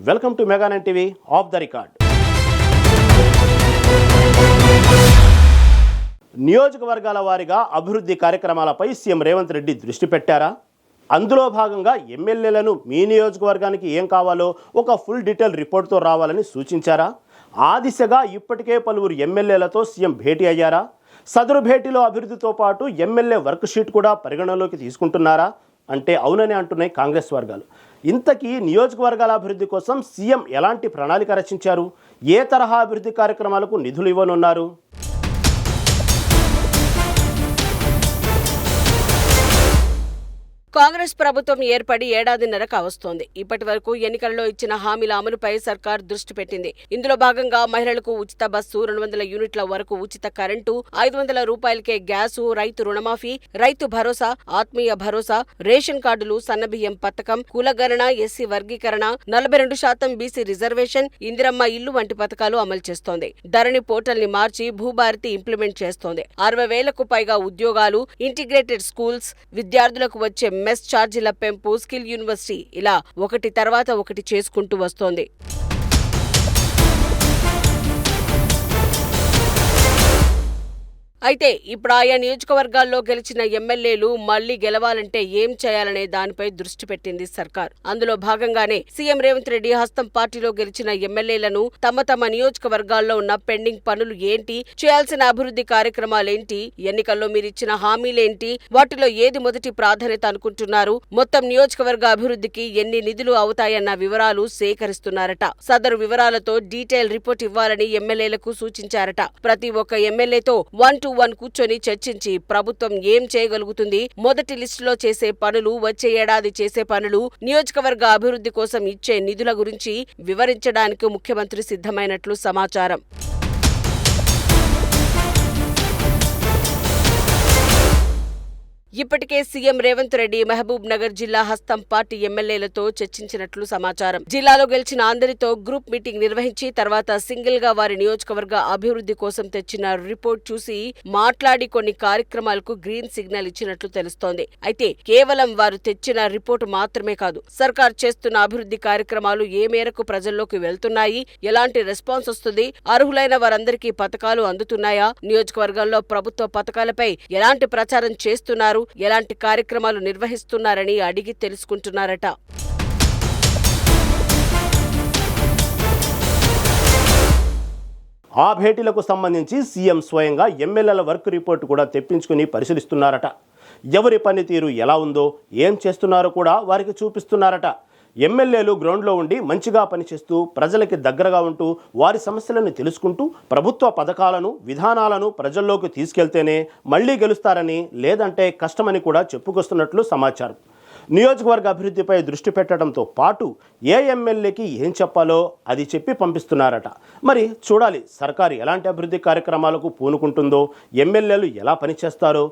Welcome to mega nine TV off the record. నియోజకవర్గాల వారీగా అభివృద్ధి కార్యక్రమాలపై సీఎం రేవంత్ రెడ్డి దృష్టి పెట్టారా? అందులో భాగంగా ఎమ్మెల్యేలను మీ నియోజకవర్గానికి ఏం కావాలో ఒక ఫుల్ డీటెయిల్ రిపోర్ట్తో రావాలని సూచించారా? ఆ దిశగా ఇప్పటికే పలువురు ఎమ్మెల్యేలతో సీఎం భేటీ అయ్యారా? సదరు భేటీలో అభివృద్ధితో పాటు ఎమ్మెల్యే వర్క్ షీట్ కూడా పరిగణలోకి తీసుకుంటున్నారా అంటే అవునని అంటున్నాయి కాంగ్రెస్ వర్గాలు. ఇంతకీ నియోజకవర్గాల అభివృద్ధి కోసం సీఎం ఎలాంటి ప్రణాళిక రచించారు? ఏ తరహా అభివృద్ధి కార్యక్రమాలకు నిధులు ఇవ్వనున్నారు? కాంగ్రెస్ ప్రభుత్వం ఏర్పడి ఏడాదిన్నర కావస్తోంది. ఇప్పటి వరకు ఎన్నికల్లో ఇచ్చిన హామీల అమలుపై సర్కార్ దృష్టి పెట్టింది. ఇందులో భాగంగా మహిళలకు ఉచిత బస్సు, 200 యూనిట్ల వరకు ఉచిత కరెంటు, 500 రూపాయలకే గ్యాసు, రైతు రుణమాఫీ, రైతు భరోసా, ఆత్మీయ భరోసా, రేషన్ కార్డులు, సన్నబియ్యం పథకం, కులగణన, ఎస్సీ వర్గీకరణ, 42% బీసీ రిజర్వేషన్, ఇందిరమ్మ ఇల్లు వంటి పథకాలు అమలు చేస్తోంది. ధరణి పోర్టల్ ని మార్చి భూభారతి ఇంప్లిమెంట్ చేస్తోంది. 60,000కు పైగా ఉద్యోగాలు, ఇంటిగ్రేటెడ్ స్కూల్స్, విద్యార్థులకు వచ్చే మెస్ ఛార్జీల పెంపు, స్కిల్ యూనివర్సిటీ, ఇలా ఒకటి తర్వాత ఒకటి చేసుకుంటూ వస్తోంది. అయితే ఇప్పుడు ఆయా నియోజకవర్గాల్లో గెలిచిన ఎమ్మెల్యేలు మళ్లీ గెలవాలంటే ఏం చేయాలనే దానిపై దృష్టి పెట్టింది సర్కార్. అందులో భాగంగానే సీఎం రేవంత్ రెడ్డి హస్తం పార్టీలో గెలిచిన ఎమ్మెల్యేలను తమ తమ నియోజకవర్గాల్లో ఉన్న పెండింగ్ పనులు ఏంటి, చేయాల్సిన అభివృద్ధి కార్యక్రమాలేంటి, ఎన్నికల్లో మీరిచ్చిన హామీలేంటి, వాటిలో ఏది మొదటి ప్రాధాన్యత అనుకుంటున్నారు, మొత్తం నియోజకవర్గ అభివృద్ధికి ఎన్ని నిధులు అవుతాయన్న వివరాలు సేకరిస్తున్నారట. సదరు వివరాలతో డీటెయిల్ రిపోర్ట్ ఇవ్వాలని ఎమ్మెల్యేలకు సూచించారట. ప్రతి ఒక్క ఎమ్మెల్యేతో 1-to-1 కూర్చొని చర్చించి ప్రభుత్వం ఏం చేయగలుగుతుంది, మొదటి లిస్టులో చేసే పనులు, వచ్చే ఏడాది చేసే పనులు, నియోజకవర్గ అభివృద్ధి కోసం ఇచ్చే నిధుల గురించి వివరించడానికి ముఖ్యమంత్రి సిద్ధమైనట్లు సమాచారం. ఇప్పటికే సీఎం రేవంత్ రెడ్డి మహబూబ్ నగర్ జిల్లా హస్తం పార్టీ ఎమ్మెల్యేలతో చర్చించినట్లు సమాచారం. జిల్లాలో గెలిచిన అందరితో గ్రూప్ మీటింగ్ నిర్వహించి తర్వాత సింగిల్ గా వారి నియోజకవర్గ అభివృద్ధి కోసం తెచ్చిన రిపోర్ట్ చూసి మాట్లాడి కొన్ని కార్యక్రమాలకు గ్రీన్ సిగ్నల్ ఇచ్చినట్లు తెలుస్తోంది. అయితే కేవలం వారు తెచ్చిన రిపోర్టు మాత్రమే కాదు, సర్కార్ చేస్తున్న అభివృద్ధి కార్యక్రమాలు ఏ మేరకు ప్రజల్లోకి వెళ్తున్నాయి, ఎలాంటి రెస్పాన్స్ వస్తుంది, అర్హులైన వారందరికీ పథకాలు అందుతున్నాయా, నియోజకవర్గంలో ప్రభుత్వ పథకాలపై ఎలాంటి ప్రచారం చేస్తున్నారు, ఎలాంటి కార్యక్రమాలు నిర్వహిస్తున్నారని అడిగి తెలుసుకుంటున్నారట. ఆ భేటీలకు సంబంధించి సీఎం స్వయంగా ఎమ్మెల్యేల వర్క్ రిపోర్ట్ కూడా తెప్పించుకుని పరిశీలిస్తున్నారట. ఎవరి పనితీరు ఎలా ఉందో, ఏం చేస్తున్నారో కూడా వారికి చూపిస్తున్నారట. ఎమ్మెల్యేలు గ్రౌండ్లో ఉండి మంచిగా పనిచేస్తూ ప్రజలకి దగ్గరగా ఉంటూ వారి సమస్యలను తెలుసుకుంటూ ప్రభుత్వ పథకాలను, విధానాలను ప్రజల్లోకి తీసుకెళ్తేనే మళ్లీ గెలుస్తారని, లేదంటే కష్టమని కూడా చెప్పుకొస్తున్నట్లు సమాచారం. నియోజకవర్గ అభివృద్ధిపై దృష్టి పెట్టడంతో పాటు ఏ ఎమ్మెల్యేకి ఏం చెప్పాలో అది చెప్పి పంపిస్తున్నారట. మరి చూడాలి సర్కారు ఎలాంటి అభివృద్ధి కార్యక్రమాలకు పూనుకుంటుందో, ఎమ్మెల్యేలు ఎలా పనిచేస్తారో.